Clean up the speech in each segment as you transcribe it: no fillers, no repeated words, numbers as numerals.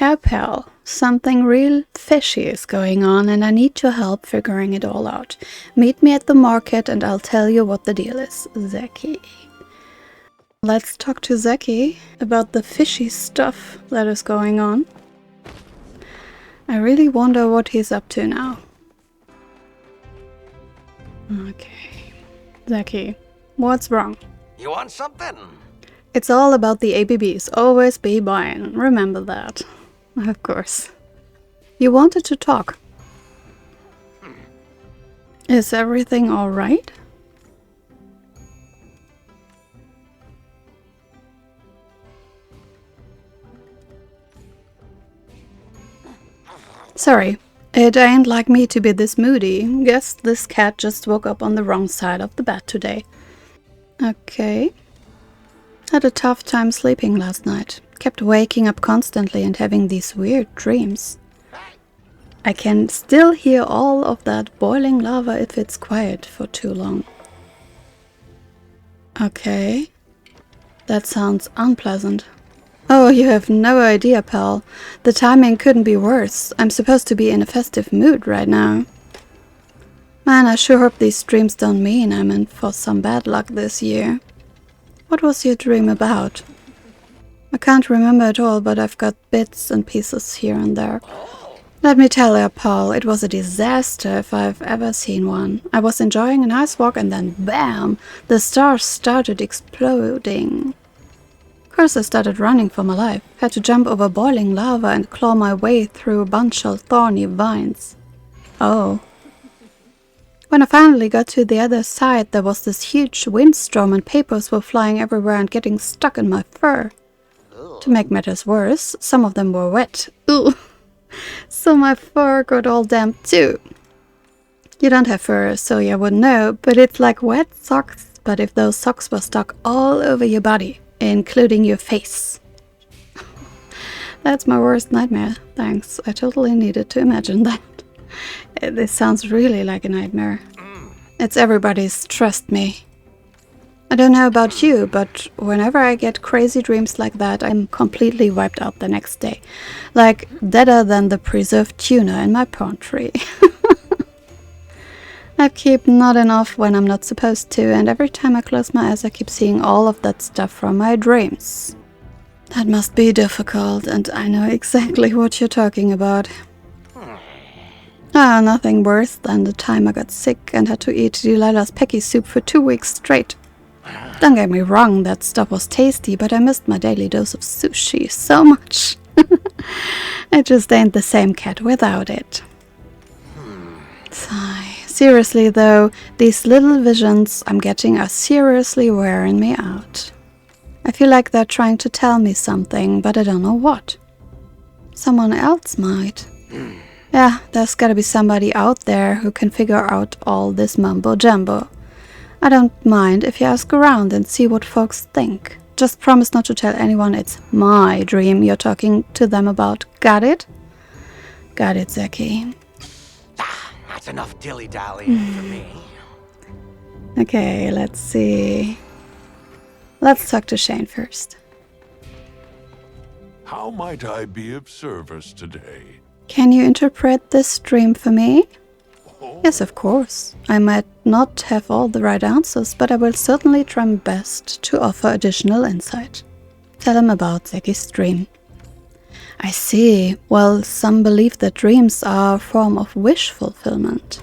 Ciao, pal. Something real fishy is going on and I need your help figuring it all out. Meet me at the market and I'll tell you what the deal is. Zeki. Let's talk to Zeki about the fishy stuff that is going on. I really wonder what he's up to now. Okay. Zeki, what's wrong? You want something? It's all about the ABBs. Always be buying. Remember that. Of course. You wanted to talk. Is everything alright? Sorry, it ain't like me to be this moody. Guess this cat just woke up on the wrong side of the bed today. Okay. Had a tough time sleeping last night. Kept waking up constantly and having these weird dreams. I can still hear all of that boiling lava if it's quiet for too long. Okay. That sounds unpleasant. Oh, you have no idea, pal. The timing couldn't be worse. I'm supposed to be in a festive mood right now. Man, I sure hope these dreams don't mean I'm in for some bad luck this year. What was your dream about? I can't remember at all, but I've got bits and pieces here and there. Let me tell you, Paul, it was a disaster if I've ever seen one. I was enjoying a nice walk and then BAM! The stars started exploding. Of course I started running for my life. Had to jump over boiling lava and claw my way through a bunch of thorny vines. Oh. When I finally got to the other side, there was this huge windstorm and papers were flying everywhere and getting stuck in my fur. To make matters worse, some of them were wet. Ugh. So my fur got all damp too. You don't have fur, so you wouldn't know, but it's like wet socks, but if those socks were stuck all over your body, including your face. That's my worst nightmare. Thanks, I totally needed to imagine that. This sounds really like a nightmare. It's everybody's, trust me. I don't know about you, but whenever I get crazy dreams like that, I'm completely wiped out the next day. Like, deader than the preserved tuna in my pantry. I keep nodding off when I'm not supposed to, and every time I close my eyes I keep seeing all of that stuff from my dreams. That must be difficult, and I know exactly what you're talking about. Ah, nothing worse than the time I got sick and had to eat Delilah's Pecky soup for 2 weeks straight. Don't get me wrong, that stuff was tasty, but I missed my daily dose of sushi so much. It just ain't the same cat without it. Sigh. Seriously though, these little visions I'm getting are seriously wearing me out. I feel like they're trying to tell me something, but I don't know what. Someone else might. Yeah, there's gotta be somebody out there who can figure out all this mumbo-jumbo. I don't mind if you ask around and see what folks think. Just promise not to tell anyone it's my dream you're talking to them about. Got it? Got it, Zeki. That's enough dilly-dallying for me. Okay, let's see. Let's talk to Shane first. How might I be of service today? Can you interpret this dream for me? Yes, of course. I might not have all the right answers, but I will certainly try my best to offer additional insight. Tell him about Zeki's dream. I see. Well, some believe that dreams are a form of wish fulfillment.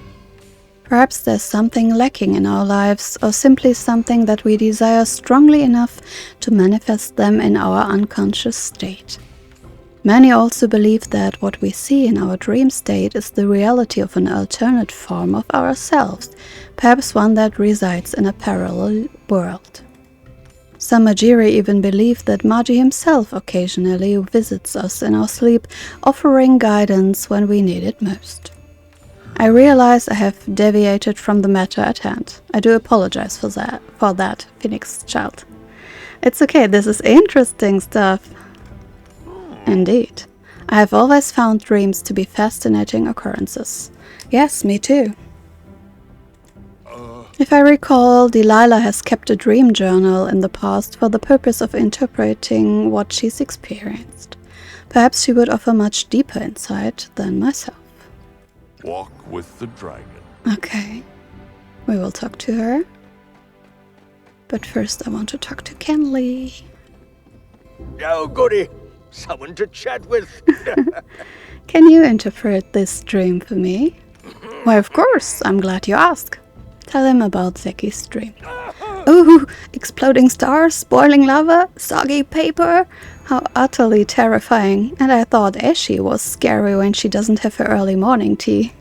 Perhaps there's something lacking in our lives, or simply something that we desire strongly enough to manifest them in our unconscious state. Many also believe that what we see in our dream state is the reality of an alternate form of ourselves, perhaps one that resides in a parallel world. Some Majiri even believe that Maji himself occasionally visits us in our sleep, offering guidance when we need it most. I realize I have deviated from the matter at hand. I do apologize for that, Phoenix child. It's okay, this is interesting stuff. Indeed. I have always found dreams to be fascinating occurrences. Yes, me too. If I recall, Delilah has kept a dream journal in the past for the purpose of interpreting what she's experienced. Perhaps she would offer much deeper insight than myself. Walk with the dragon. Okay, we will talk to her. But first I want to talk to Kenley. Oh, goody. Someone to chat with. Can you interpret this dream for me? Why, of course, I'm glad you asked. Tell him about Zeki's dream. Ooh, exploding stars, boiling lava, soggy paper. How utterly terrifying. And I thought Ashy was scary when she doesn't have her early morning tea.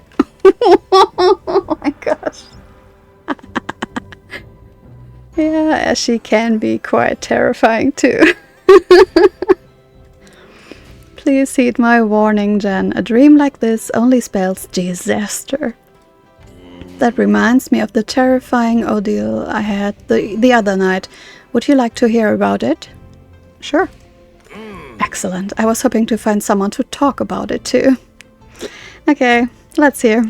Oh my gosh. Yeah, Ashy can be quite terrifying too. Please heed my warning, Jen. A dream like this only spells disaster. That reminds me of the terrifying ordeal I had the other night. Would you like to hear about it? Sure. Excellent. I was hoping to find someone to talk about it to. Okay, let's hear.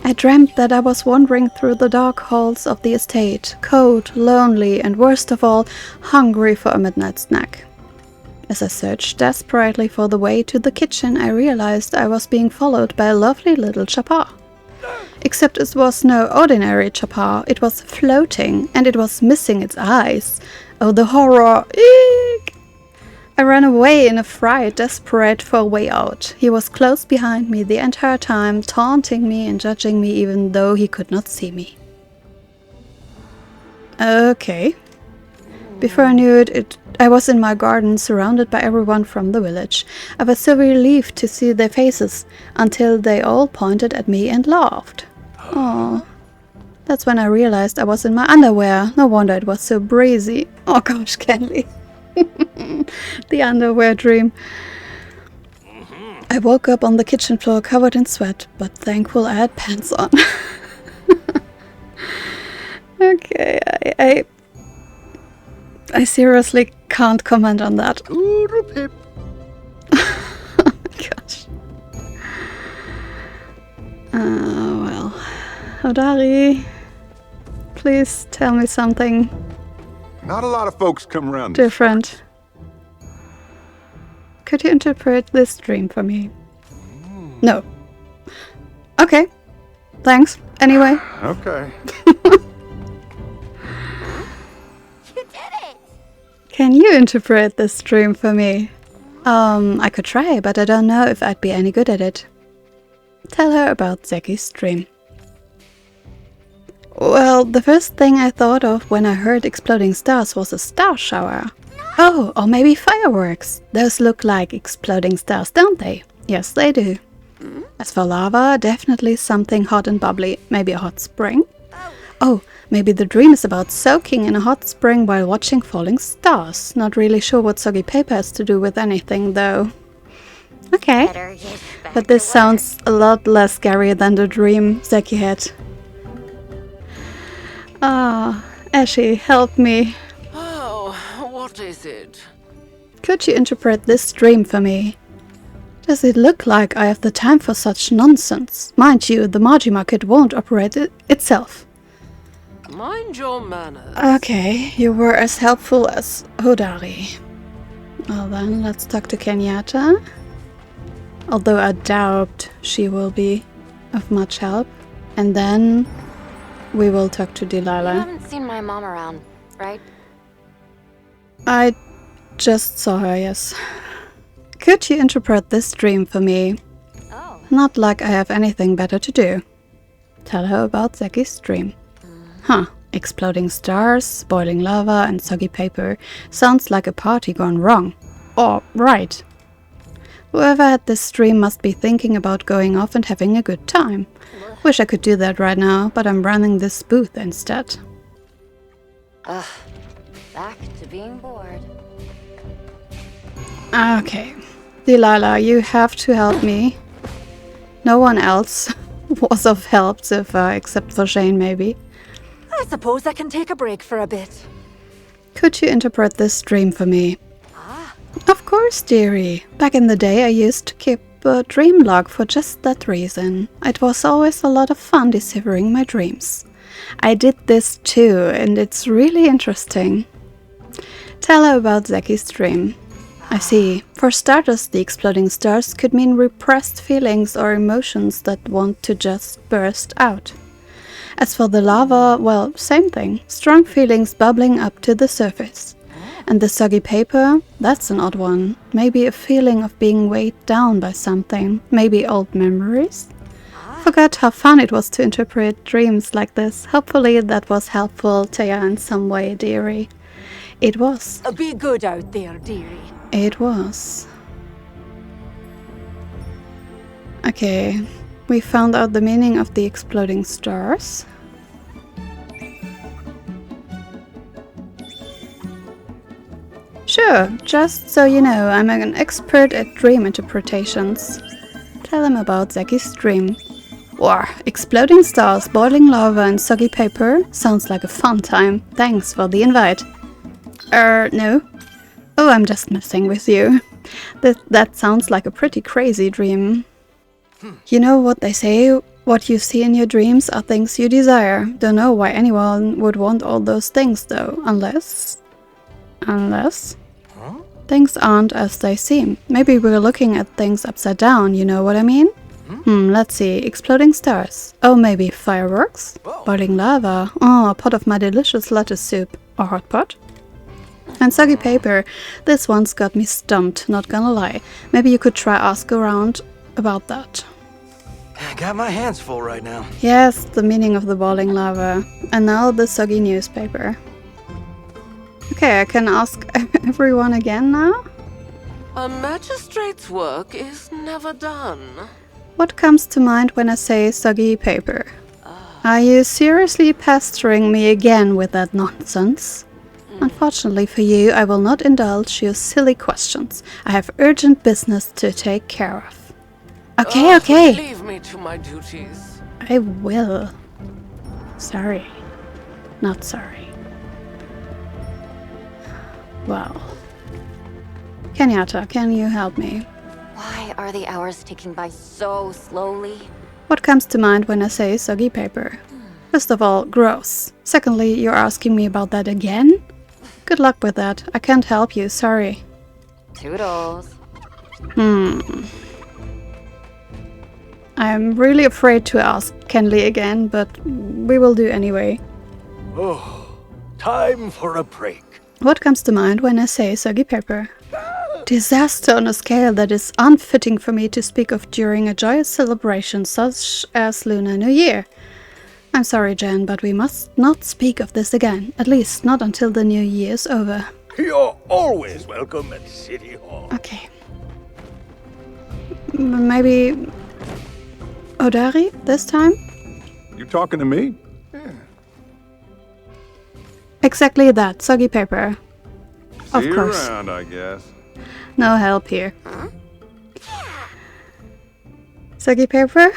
I dreamt that I was wandering through the dark halls of the estate, cold, lonely, and worst of all, hungry for a midnight snack. As I searched desperately for the way to the kitchen, I realized I was being followed by a lovely little chapar. Except it was no ordinary chapar, it was floating, and it was missing its eyes. Oh, the horror! Eek! I ran away in a fright, desperate for a way out. He was close behind me the entire time, taunting me and judging me even though he could not see me. Okay. Before I knew it, I was in my garden, surrounded by everyone from the village. I was so relieved to see their faces, until they all pointed at me and laughed. Oh, that's when I realized I was in my underwear. No wonder it was so breezy. Oh gosh, Kenley. The underwear dream. I woke up on the kitchen floor covered in sweat, but thankful I had pants on. Okay, I seriously can't comment on that. Ooh, pip. Oh my gosh. Well. Hodari, please tell me something Not a lot of folks come around. different. Could you interpret this dream for me? No. Okay. Thanks. Anyway. Okay. Can you interpret this dream for me? I could try, but I don't know if I'd be any good at it. Tell her about Zeki's dream. Well, the first thing I thought of when I heard exploding stars was a star shower. Oh, or maybe fireworks. Those look like exploding stars, don't they? Yes, they do. As for lava, definitely something hot and bubbly. Maybe a hot spring? Oh, maybe the dream is about soaking in a hot spring while watching falling stars. Not really sure what soggy paper has to do with anything, though. Okay. But this sounds a lot less scary than the dream Zeki had. Ah, Ashy, help me. Oh, what is it? Could you interpret this dream for me? Does it look like I have the time for such nonsense? Mind you, the Margie market won't operate itself. Mind your manners. Okay, you were as helpful as Hodari. Well then, let's talk to Kenyatta. Although I doubt she will be of much help. And then we will talk to You Delilah. haven't seen my mom around, right? I just saw her, yes. Could you interpret this dream for me? Oh. Not like I have anything better to do. Tell her about Zeki's dream. Huh. Exploding stars, boiling lava, and soggy paper. Sounds like a party gone wrong. Or right. Whoever had this dream must be thinking about going off and having a good time. Wish I could do that right now, but I'm running this booth instead. Ugh. Back to being bored. Okay. Delilah, you have to help me. No one else was of help, except for Shane, maybe. I suppose I can take a break for a bit. Could you interpret this dream for me? Of course, dearie. Back in the day, I used to keep a dream log for just that reason. It was always a lot of fun deciphering my dreams. I did this too, and it's really interesting. Tell her about Zeki's dream. I see. For starters, the exploding stars could mean repressed feelings or emotions that want to just burst out. As for the lava, well, same thing. Strong feelings bubbling up to the surface. And the soggy paper, that's an odd one. Maybe a feeling of being weighed down by something. Maybe old memories? Forgot how fun it was to interpret dreams like this. Hopefully that was helpful to you in some way, dearie. It was. Be good out there, dearie. It was. Okay, we found out the meaning of the exploding stars. Sure, just so you know, I'm an expert at dream interpretations. Tell him about Zeki's dream. Wow, exploding stars, boiling lava and soggy paper. Sounds like a fun time. Thanks for the invite. No. Oh, I'm just messing with you. That sounds like a pretty crazy dream. You know what they say? What you see in your dreams are things you desire. Don't know why anyone would want all those things though, unless... Things aren't as they seem. Maybe we're looking at things upside down, you know what I mean? Let's see. Exploding stars. Oh, maybe fireworks? Boiling lava. Oh, a pot of my delicious lettuce soup. Or hot pot? And soggy paper. This one's got me stumped, not gonna lie. Maybe you could try ask around about that. I got my hands full right now. Yes, the meaning of the boiling lava. And now the soggy newspaper. Okay, I can ask everyone again now? A magistrate's work is never done. What comes to mind when I say soggy paper? Are you seriously pestering me again with that nonsense? Unfortunately for you, I will not indulge your silly questions. I have urgent business to take care of. Okay. Leave me to my duties. I will. Sorry. Not sorry. Well. Kenyatta, can you help me? Why are the hours ticking by so slowly? What comes to mind when I say soggy paper? First of all, gross. Secondly, you're asking me about that again? Good luck with that. I can't help you, sorry. Toodles. I'm really afraid to ask Kenley again, but we will do anyway. Oh, time for a break. What comes to mind when I say soggy paper? Disaster on a scale that is unfitting for me to speak of during a joyous celebration such as Lunar New Year. I'm sorry, Jen, but we must not speak of this again, at least not until the new year's over. You're always welcome at City Hall. Okay. Maybe... Odari, this time? You talking to me? Exactly that, soggy paper. Of See you course. around, I guess. No help here. Soggy paper?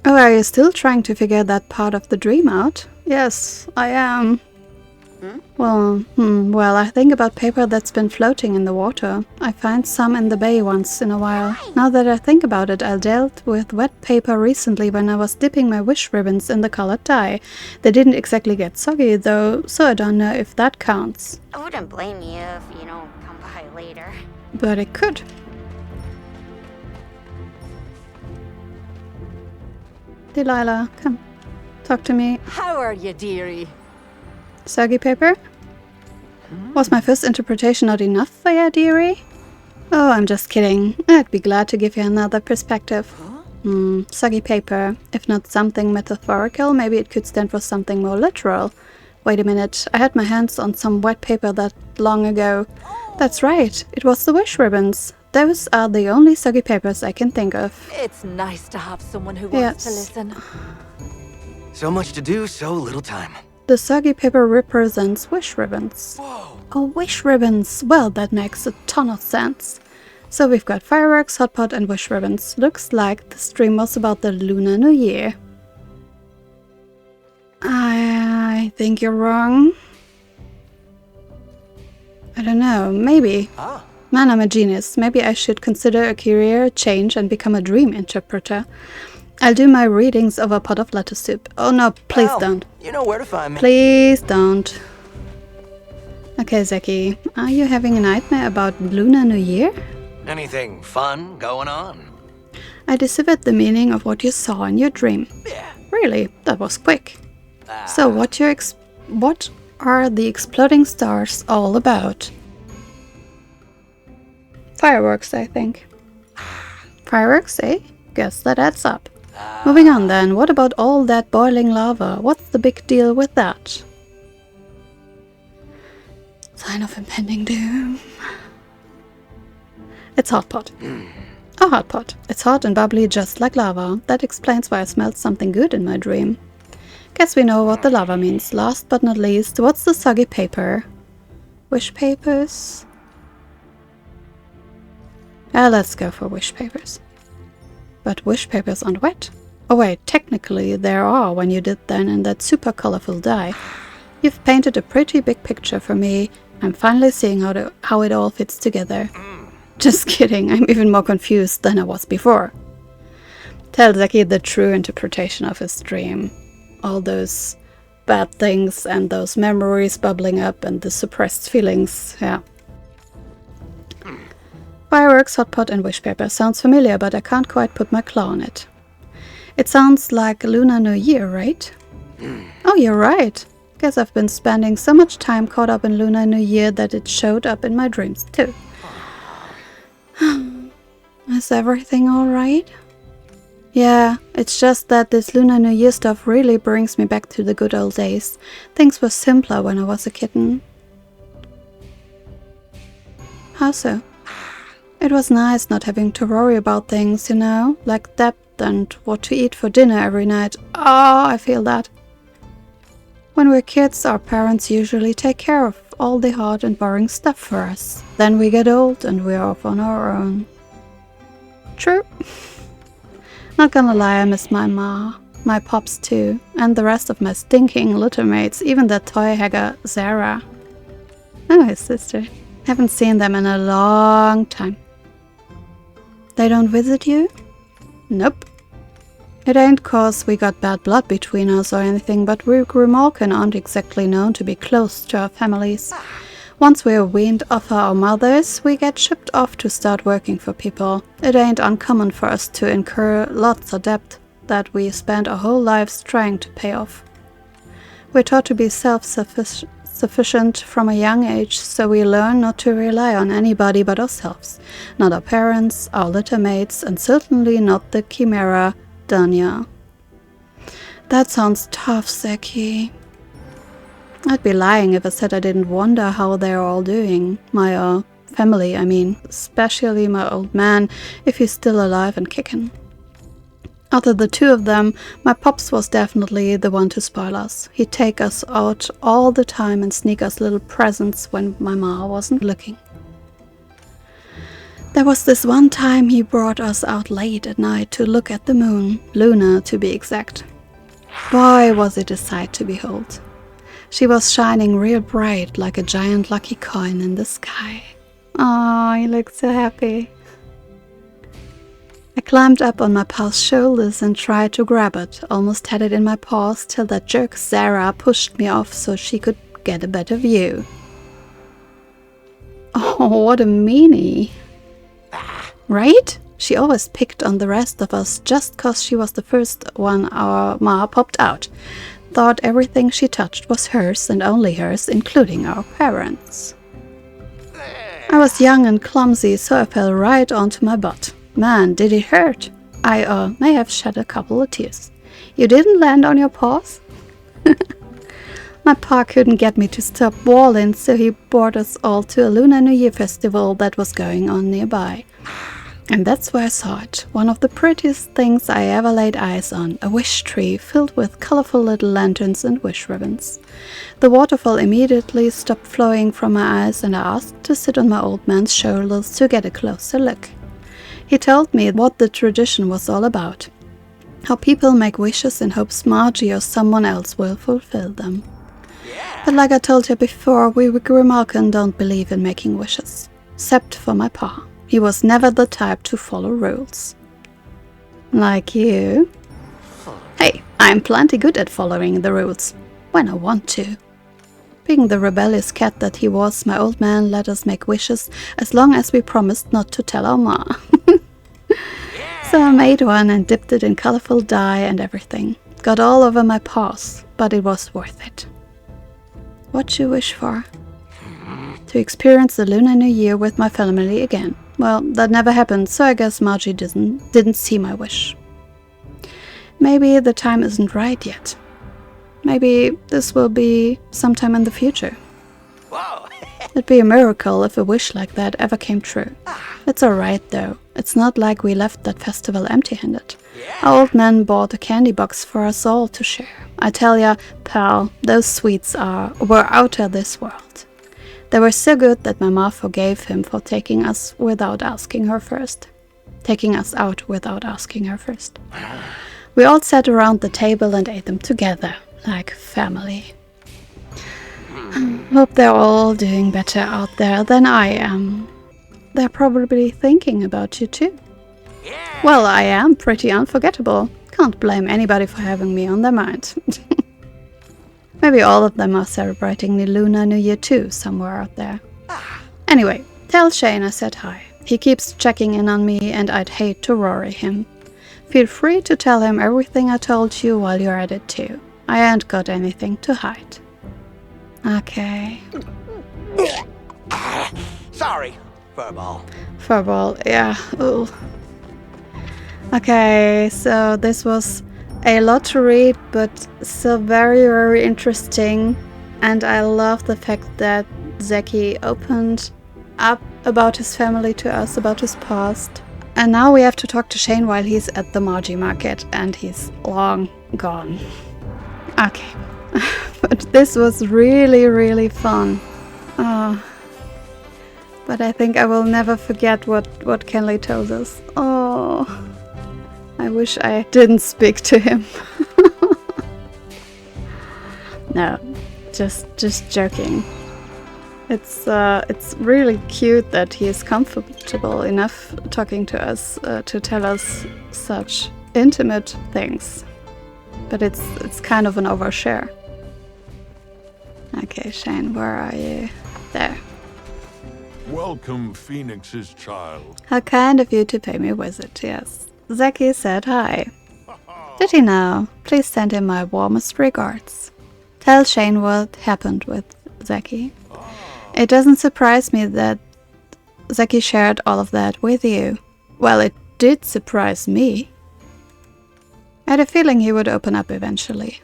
Oh, are you still trying to figure that part of the dream out? Yes, I am. Well, I think about paper that's been floating in the water. I find some in the bay once in a while. Now that I think about it, I dealt with wet paper recently when I was dipping my wish ribbons in the colored dye. They didn't exactly get soggy though, so I don't know if that counts. I wouldn't blame you if you don't come by later. But it could. Delilah, come. Talk to me. How are you, dearie? Soggy paper? Was my first interpretation not enough for you, dearie? Oh, I'm just kidding. I'd be glad to give you another perspective. Soggy paper. If not something metaphorical, maybe it could stand for something more literal. Wait a minute, I had my hands on some wet paper that long ago. That's right, it was the wish ribbons. Those are the only soggy papers I can think of. It's nice to have someone who wants to listen. So much to do, so little time. The soggy paper represents wish ribbons. Whoa. Oh, wish ribbons. Well, that makes a ton of sense. So we've got fireworks, hot pot and wish ribbons. Looks like the stream was about the Lunar New Year. I think you're wrong. I don't know, maybe. Man, I'm a genius. Maybe I should consider a career change and become a dream interpreter. I'll do my readings over a pot of lettuce soup. Oh no, please Well, don't. You know where to find me. Please don't. Okay, Zeki, are you having a nightmare about Lunar New Year? Anything fun going on? I deciphered the meaning of what you saw in your dream. Yeah. Really, that was quick. So what are the exploding stars all about? Fireworks, I think. Fireworks, eh? Guess that adds up. Moving on then, what about all that boiling lava? What's the big deal with that? Sign of impending doom. It's hot pot. A hot pot. It's hot and bubbly just like lava. That explains why I smelled something good in my dream. Guess we know what the lava means. Last but not least, what's the soggy paper? Wish papers? Let's go for wish papers. But wish papers aren't wet. Oh wait, technically there are when you did them in that super colorful dye. You've painted a pretty big picture for me. I'm finally seeing how it all fits together. Just kidding, I'm even more confused than I was before. Tell Zeki the true interpretation of his dream. All those bad things and those memories bubbling up and the suppressed feelings, yeah. Fireworks, hot pot and wish paper sounds familiar, but I can't quite put my claw on it. It sounds like Lunar New Year, right? Oh, you're right. Guess I've been spending so much time caught up in Lunar New Year that it showed up in my dreams too. Is everything alright? Yeah, it's just that this Lunar New Year stuff really brings me back to the good old days. Things were simpler when I was a kitten. How so? It was nice not having to worry about things, you know, like debt and what to eat for dinner every night. Oh, I feel that. When we're kids, our parents usually take care of all the hard and boring stuff for us. Then we get old and we're off on our own. True. Not gonna lie, I miss my ma, my pops too, and the rest of my stinking littermates, even that toy hagger Sarah. Oh, his sister. Haven't seen them in a long time. They don't visit you? Nope. It ain't 'cause we got bad blood between us or anything, but we Grimalkin aren't exactly known to be close to our families. Once we're weaned off our mothers, we get shipped off to start working for people. It ain't uncommon for us to incur lots of debt that we spend our whole lives trying to pay off. We're taught to be self-sufficient from a young age, so we learn not to rely on anybody but ourselves. Not our parents, our littermates, and certainly not the chimera, Danya. That sounds tough, Zeki. I'd be lying if I said I didn't wonder how they're all doing. My family, I mean. Especially my old man, if he's still alive and kicking. Out of the two of them, my pops was definitely the one to spoil us. He'd take us out all the time and sneak us little presents when my ma wasn't looking. There was this one time he brought us out late at night to look at the moon, Luna to be exact. Boy, was it a sight to behold. She was shining real bright like a giant lucky coin in the sky. Oh, he looked so happy. I climbed up on my pa's shoulders and tried to grab it, almost had it in my paws till that jerk Sarah pushed me off so she could get a better view. Oh, what a meanie. Right? She always picked on the rest of us just 'cause she was the first one our ma popped out. Thought everything she touched was hers and only hers, including our parents. I was young and clumsy, so I fell right onto my butt. Man, did it hurt. I may have shed a couple of tears. You didn't land on your paws? My pa couldn't get me to stop bawling, so he brought us all to a Lunar New Year festival that was going on nearby. And that's where I saw it. One of the prettiest things I ever laid eyes on. A wish tree filled with colorful little lanterns and wish ribbons. The waterfall immediately stopped flowing from my eyes and I asked to sit on my old man's shoulders to get a closer look. He told me what the tradition was all about. How people make wishes in hopes Margie or someone else will fulfill them. But like I told you before, we Grimalkin don't believe in making wishes. Except for my pa. He was never the type to follow rules. Like you. Hey, I'm plenty good at following the rules. When I want to. Being the rebellious cat that he was, my old man let us make wishes as long as we promised not to tell our ma. So I made one and dipped it in colorful dye and everything. Got all over my paws, but it was worth it. What'd you wish for? To experience the Lunar New Year with my family again. Well, that never happened, so I guess Margie didn't see my wish. Maybe the time isn't right yet. Maybe this will be sometime in the future. Whoa! It'd be a miracle if a wish like that ever came true. It's alright though. It's not like we left that festival empty-handed. Our old man bought a candy box for us all to share. I tell ya, pal, those sweets were out of this world. They were so good that my ma forgave him for taking us out without asking her first. We all sat around the table and ate them together, like family. Hope they're all doing better out there than I am. They're probably thinking about you too. Well, I am pretty unforgettable. Can't blame anybody for having me on their mind. Maybe all of them are celebrating the Lunar New Year too, somewhere out there. Anyway, tell Shane I said hi. He keeps checking in on me and I'd hate to worry him. Feel free to tell him everything I told you while you're at it too. I ain't got anything to hide. Okay. Sorry, Furball. Furball, yeah. Ooh. Okay, so this was a lot to read, but still very, very interesting. And I love the fact that Zeki opened up about his family to us, about his past. And now we have to talk to Shane while he's at the Margie market, and he's long gone. Okay. But this was really, really fun. But I think I will never forget what Kenley told us. Oh, I wish I didn't speak to him. No, just joking. It's really cute that he is comfortable enough talking to us to tell us such intimate things. But it's kind of an overshare. Okay, Shane, where are you? There. Welcome, Phoenix's child. How kind of you to pay me a visit, yes. Zeki said hi. Did he now? Please send him my warmest regards. Tell Shane what happened with Zeki. It doesn't surprise me that Zeki shared all of that with you. Well, it did surprise me. I had a feeling he would open up eventually.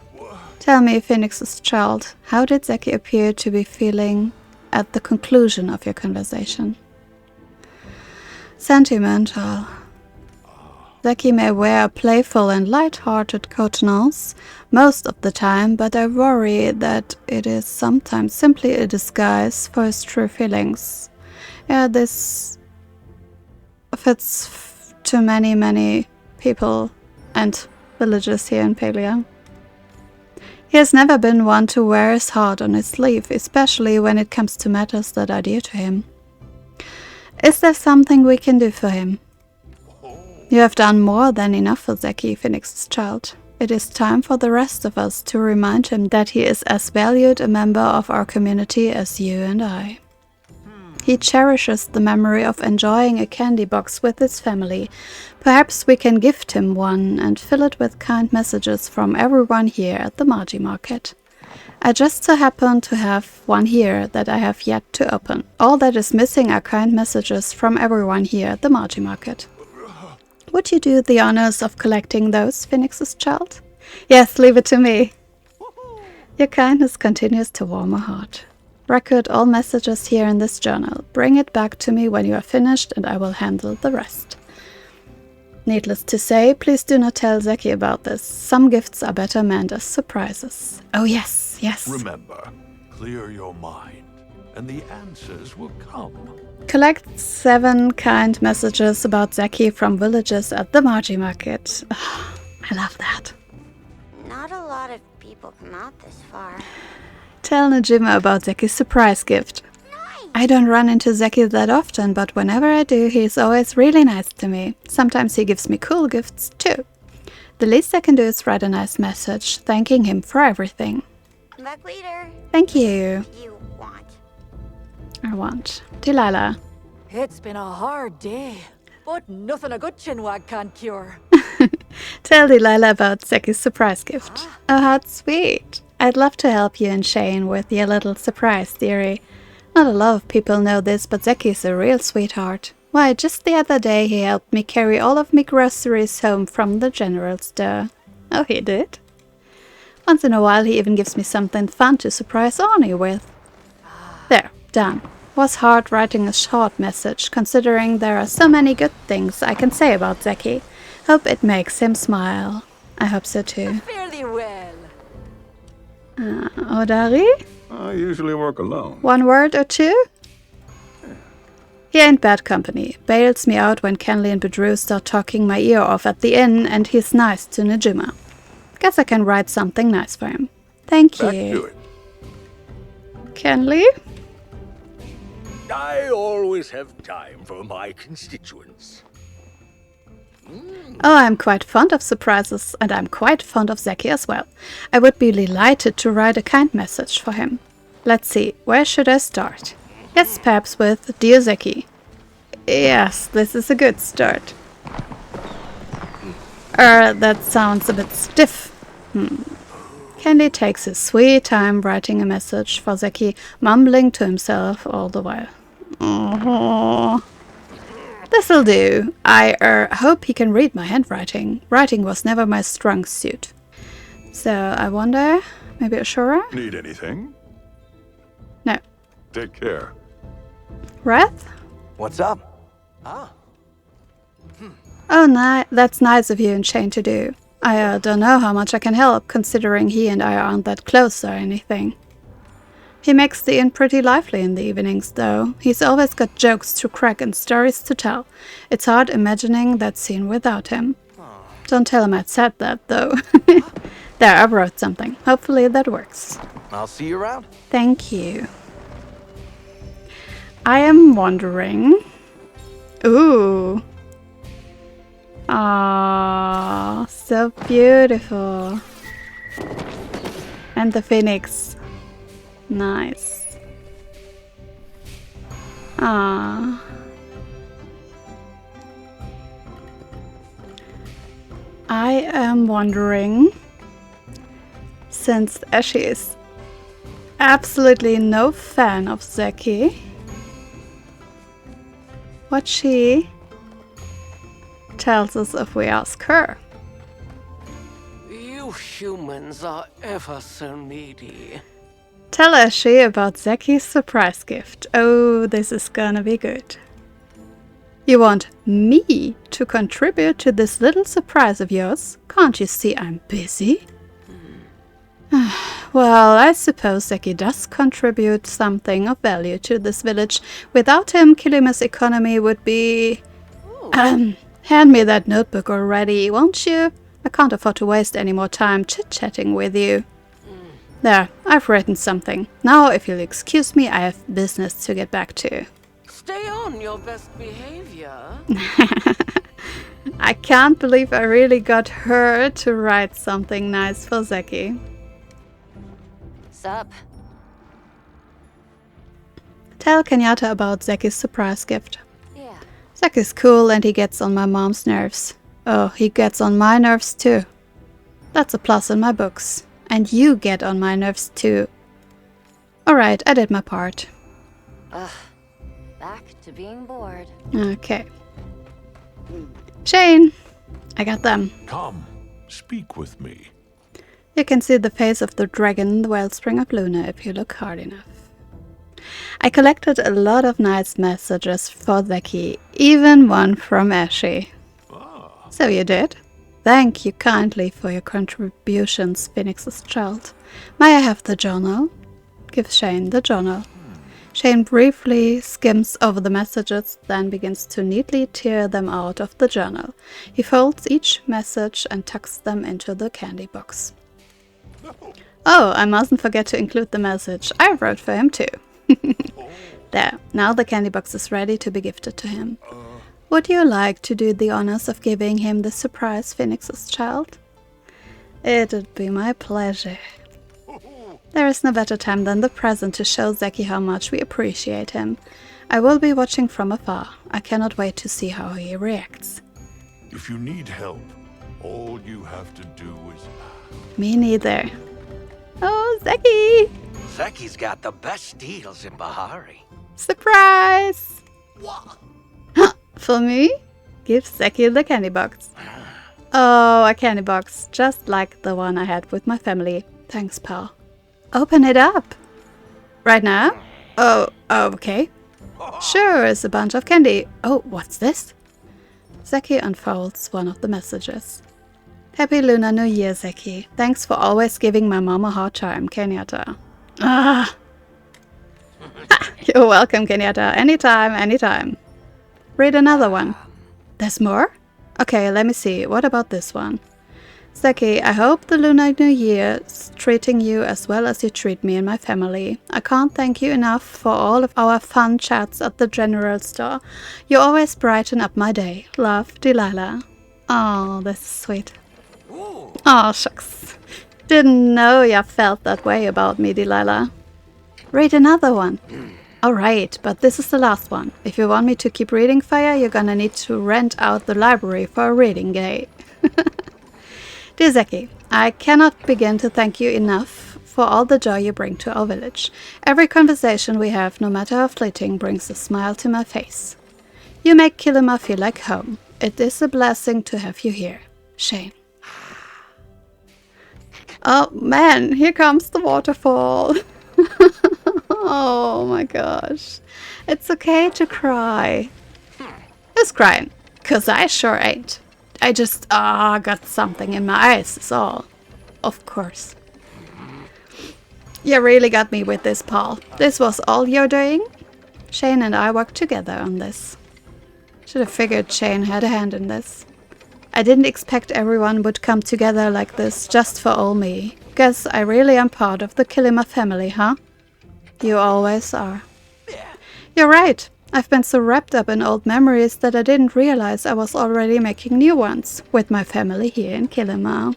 Tell me, Phoenix's child, how did Zeki appear to be feeling at the conclusion of your conversation? Sentimental. Zeki may wear a playful and light-hearted countenance most of the time, but I worry that it is sometimes simply a disguise for his true feelings. Yeah, this fits to many people and villages here in Palia. He has never been one to wear his heart on his sleeve, especially when it comes to matters that are dear to him. Is there something we can do for him? You have done more than enough for Zeki, Phoenix's child. It is time for the rest of us to remind him that he is as valued a member of our community as you and I. He cherishes the memory of enjoying a candy box with his family. Perhaps we can gift him one and fill it with kind messages from everyone here at the Margie market. I just so happen to have one here that I have yet to open. All that is missing are kind messages from everyone here at the Margie market. Would you do the honors of collecting those, Phoenix's child? Yes, leave it to me. Your kindness continues to warm my heart. Record all messages here in this journal. Bring it back to me when you are finished and I will handle the rest. Needless to say, please do not tell Zeki about this. Some gifts are better meant as surprises. Oh yes, yes. Remember, clear your mind, and the answers will come. Collect 7 kind messages about Zeki from villagers at the Margie market. I love that. Not a lot of people come out this far. Tell Najima about Zeki's surprise gift. Nice. I don't run into Zeki that often, but whenever I do, he's always really nice to me. Sometimes he gives me cool gifts too. The least I can do is write a nice message, thanking him for everything. back later. Thank you. You want. I want. Delilah. It's been a hard day, but nothing a good chinwag can't cure. Tell Delilah about Zeki's surprise gift. Oh, how sweet. I'd love to help you and Shane with your little surprise, dearie. Not a lot of people know this, but Zeki's a real sweetheart. Why, just the other day he helped me carry all of my groceries home from the general store. Oh, he did? Once in a while he even gives me something fun to surprise Arnie with. There, done. Was hard writing a short message, considering there are so many good things I can say about Zeki. Hope it makes him smile. I hope so too. Fairly well. Odari? I usually work alone. One word or two? He ain't bad company. Bails me out when Kenley and Bedrew start talking my ear off at the inn, and he's nice to Najima. Guess I can write something nice for him. Thank Back to you. it. Kenley? I always have time for my constituents. Oh, I'm quite fond of surprises, and I'm quite fond of Zeki as well. I would be delighted to write a kind message for him. Let's see, where should I start? Yes, perhaps with Dear Zeki. Yes, this is a good start. That sounds a bit stiff. Candy takes his sweet time writing a message for Zeki, mumbling to himself all the while. Oh. This'll do. I hope he can read my handwriting. Writing was never my strong suit. So, I wonder, maybe Ashura? Need anything? No. Take care. Wrath? What's up? Ah, Oh, that's nice of you and Shane to do. I don't know how much I can help, considering he and I aren't that close or anything. He makes the inn pretty lively in the evenings, though. He's always got jokes to crack and stories to tell. It's hard imagining that scene without him. Don't tell him I said that, though. There, I wrote something. Hopefully that works. I'll see you around. Thank you. I am wondering... Ooh. Ah, so beautiful. And the phoenix. Nice. Ah. I am wondering, since Ashley is absolutely no fan of Zeki, what she tells us if we ask her. You humans are ever so needy. Tell Ashley about Zeki's surprise gift. Oh, this is gonna be good. You want me to contribute to this little surprise of yours? Can't you see I'm busy? Well, I suppose Zeki does contribute something of value to this village. Without him, Kilima's economy would be... hand me that notebook already, won't you? I can't afford to waste any more time chit-chatting with you. There, I've written something. Now, if you'll excuse me, I have business to get back to. Stay on your best behavior. I can't believe I really got her to write something nice for Zeki. Sup? Tell Kenyatta about Zeki's surprise gift. Yeah. Zeki's cool and he gets on my mom's nerves. Oh, he gets on my nerves too. That's a plus in my books. And you get on my nerves too. Alright, I did my part. Ugh. Back to being bored. Okay. Shane! I got them. Come, speak with me. You can see the face of the dragon, the wellspring of Luna, if you look hard enough. I collected a lot of nice messages for Zeki, even one from Ashy. So you did? Thank you kindly for your contributions, Phoenix's child. May I have the journal? Give Shane the journal. Shane briefly skims over the messages, then begins to neatly tear them out of the journal. He folds each message and tucks them into the candy box. Oh, I mustn't forget to include the message I wrote for him too. There, now the candy box is ready to be gifted to him. Would you like to do the honors of giving him the surprise, Phoenix's child? It'd be my pleasure. There is no better time than the present to show Zeki how much we appreciate him. I will be watching from afar. I cannot wait to see how he reacts. If you need help, all you have to do is ask. Me neither. Oh, Zeki! Zeki's got the best deals in Bahari. Surprise! For me? Give Zeki the candy box. Oh, a candy box, just like the one I had with my family. Thanks, pal. Open it up. Right now? Oh, okay. Sure, it's a bunch of candy. Oh, what's this? Zeki unfolds one of the messages. Happy Lunar New Year, Zeki. Thanks for always giving my mom a hard time, Kenyatta. Ah! You're welcome, Kenyatta. Anytime, anytime. Read another one. There's more? Okay, let me see. What about this one? Zeki, I hope the Lunar New Year is treating you as well as you treat me and my family. I can't thank you enough for all of our fun chats at the general store. You always brighten up my day. Love, Delilah. Oh, this is sweet. Oh, shucks. Didn't know you felt that way about me, Delilah. Read another one. Alright, but this is the last one. If you want me to keep reading Fire, you're gonna need to rent out the library for a reading day. Dear Zeki, I cannot begin to thank you enough for all the joy you bring to our village. Every conversation we have, no matter how fleeting, brings a smile to my face. You make Kilima feel like home. It is a blessing to have you here. Shane. Oh man, here comes the waterfall. Oh my gosh. It's okay to cry. Who's crying? 'Cause I sure ain't. I just got something in my eyes, is all. Of course. You really got me with this, Paul. This was all you're doing? Shane and I worked together on this. Should have figured Shane had a hand in this. I didn't expect everyone would come together like this just for all me. Guess I really am part of the Kilima family, huh? You always are. You're right. I've been so wrapped up in old memories that I didn't realize I was already making new ones with my family here in Kilima.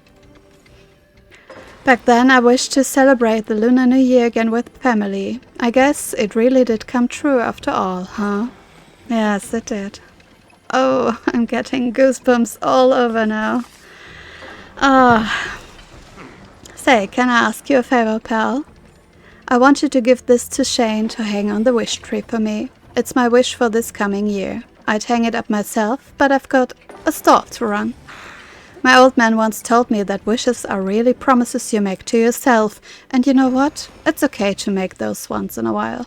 Back then I wished to celebrate the Lunar New Year again with family. I guess it really did come true after all, huh? Yes, it did. Oh, I'm getting goosebumps all over now. Say, can I ask you a favor, pal? I want you to give this to Shane to hang on the wish tree for me. It's my wish for this coming year. I'd hang it up myself, but I've got a store to run. My old man once told me that wishes are really promises you make to yourself, and you know what? It's okay to make those once in a while.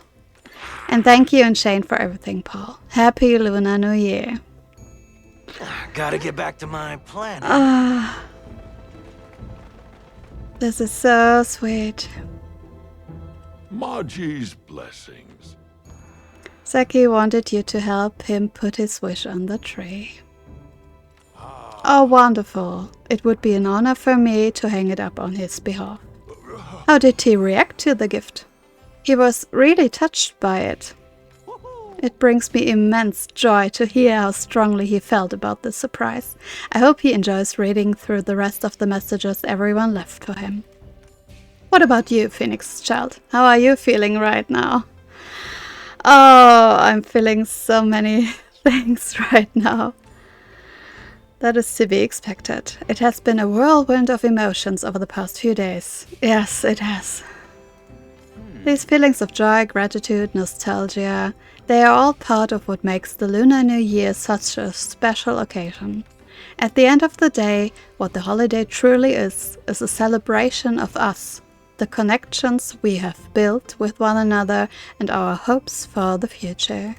And thank you and Shane for everything, Paul. Happy Lunar New Year. Gotta get back to my plan. This is so sweet. Maji's blessings. Zeki wanted you to help him put his wish on the tree. Oh, wonderful. It would be an honor for me to hang it up on his behalf. How did he react to the gift? He was really touched by it. It brings me immense joy to hear how strongly he felt about this surprise. I hope he enjoys reading through the rest of the messages everyone left for him. What about you, Phoenix child? How are you feeling right now? Oh, I'm feeling so many things right now. That is to be expected. It has been a whirlwind of emotions over the past few days. Yes, it has. These feelings of joy, gratitude, nostalgia, they are all part of what makes the Lunar New Year such a special occasion. At the end of the day, what the holiday truly is a celebration of us, the connections we have built with one another and our hopes for the future.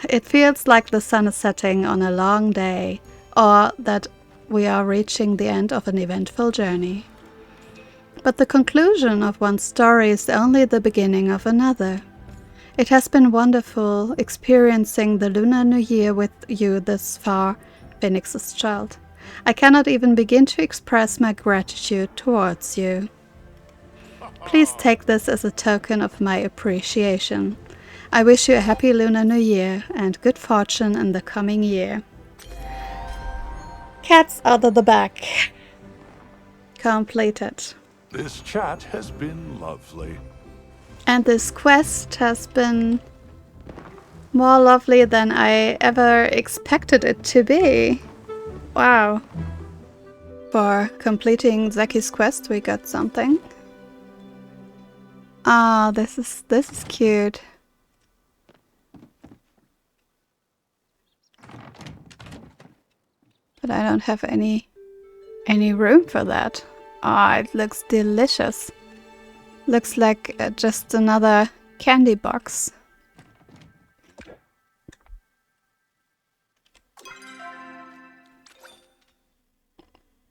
It feels like the sun is setting on a long day, or that we are reaching the end of an eventful journey. But the conclusion of one story is only the beginning of another. It has been wonderful experiencing the Lunar New Year with you this far, Phoenix's child. I cannot even begin to express my gratitude towards you. Please take this as a token of my appreciation. I wish you a happy Lunar New Year and good fortune in the coming year. Cats Outta The Bag. Completed. This chat has been lovely. And this quest has been more lovely than I ever expected it to be. Wow. For completing Zeki's quest, we got something. Ah, this is cute. But I don't have any room for that. Ah, it looks delicious. Looks like just another candy box.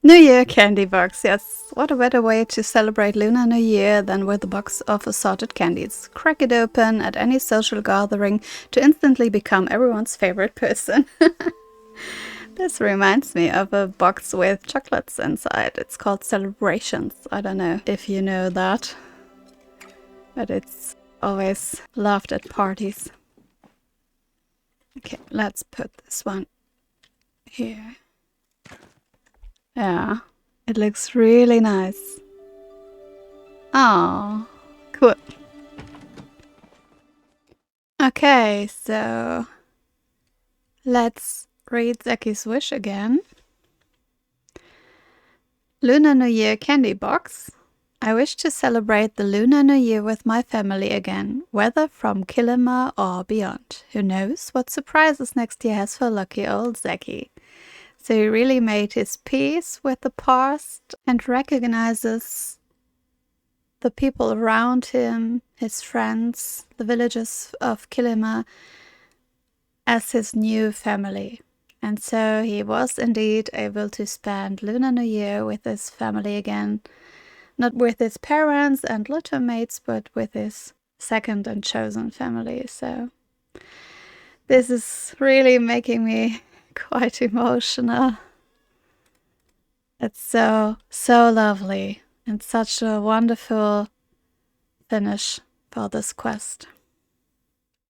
New Year candy box, yes. What a better way to celebrate Lunar New Year than with a box of assorted candies. Crack it open at any social gathering to instantly become everyone's favorite person. This reminds me of a box with chocolates inside. It's called Celebrations. I don't know if you know that, but it's always loved at parties. Okay, let's put this one here. Yeah, it looks really nice. Oh, cool. Okay, so let's read Zeki's wish again. Lunar New Year candy box. I wish to celebrate the Lunar New Year with my family again, whether from Kilima or beyond. Who knows what surprises next year has for lucky old Zeki. So he really made his peace with the past and recognizes the people around him, his friends, the villagers of Kilima, as his new family. And so he was indeed able to spend Lunar New Year with his family again. Not with his parents and little mates, but with his second and chosen family. So this is really making me quite emotional. It's so lovely and such a wonderful finish for this quest.